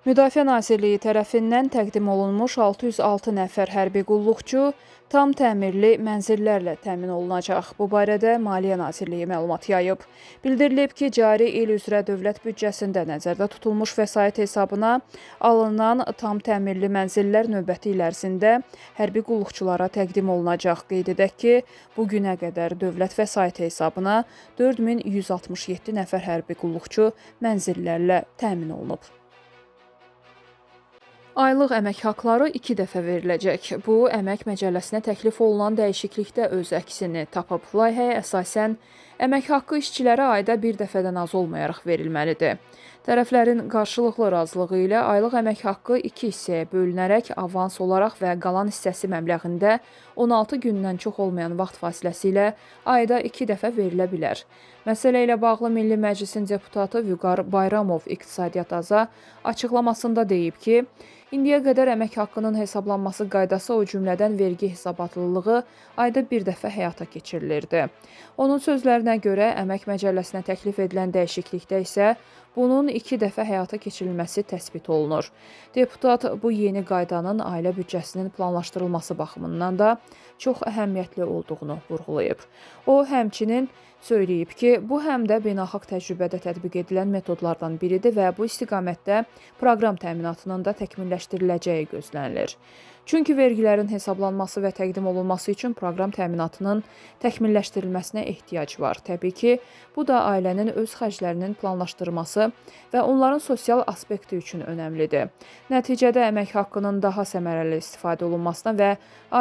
Müdafiə Nazirliyi tərəfindən təqdim olunmuş 606 nəfər hərbi qulluqçu tam təmirli mənzillərlə təmin olunacaq. Bu barədə Maliyyə Nazirliyi məlumat yayıb. Bildirilib ki, cari il üzrə dövlət büdcəsində nəzərdə tutulmuş vəsait hesabına alınan tam təmirli mənzillər növbəti il ərzində hərbi qulluqçulara təqdim olunacaq. Qeyd edək ki, bu günə qədər dövlət vəsait hesabına 4167 nəfər hərbi qulluqçu mənzillərlə təmin olunub. Aylıq əmək haqları 2 dəfə veriləcək. Bu, əmək məcəlləsinə təklif olunan dəyişiklikdə öz əksini tapıb. Layihəyə əsasən, əmək haqqı işçilərə ayda bir dəfədən az olmayaraq verilməlidir. Tərəflərin qarşılıqlı razılığı ilə aylıq əmək haqqı 2 hissəyə bölünərək avans olaraq və qalan hissəsi məbləğində 16 gündən çox olmayan vaxt fasiləsi ilə ayda 2 dəfə verilə bilər. Məsələ ilə bağlı Milli Məclisin deputatı Vüqar Bayramov İqtisadiyyat Aza açıqlamasında deyib ki, indiyə qədər əmək haqqının hesablanması qaydası, o cümlədən vergi hesabatlılığı ayda bir dəfə həyata keçirilirdi. Onun sözlərinə görə əmək məcəlləsinə təklif edilən dəyişiklikdə isə bunun 2 dəfə həyata keçirilməsi təsbit olunur. Deputat bu yeni qaydanın ailə büdcəsinin planlaşdırılması baxımından da çox əhəmiyyətli olduğunu vurğulayıb. O, həmçinin söyləyib ki, bu həm də beynəlxalq təcrübədə tətbiq edilən metodlardan biridir və bu istiqamətdə proqram təminatının da təkmilləşdiriləcəyi gözlənilir. Çünki vergilərin hesablanması və təqdim olunması üçün proqram təminatının təkmilləşdirilməsinə ehtiyac var. Təbii ki, bu da ailənin öz xərclərinin planlaşdırması və onların sosial aspekti üçün önəmlidir. Nəticədə əmək haqqının daha səmərəli istifadə olunmasına və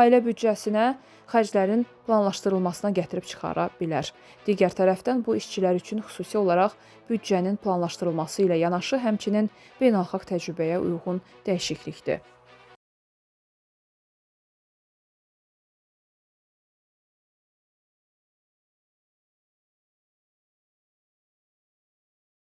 ailə büdcəsinə xərclərin planlaşdırılmasına gətirib çıxara bilər. Digər tərəfdən bu işçilər üçün xüsusi olaraq büdcənin planlaşdırılması ilə yanaşı həmçinin beynəlxalq təcrübəyə uyğun dəyişiklikdir.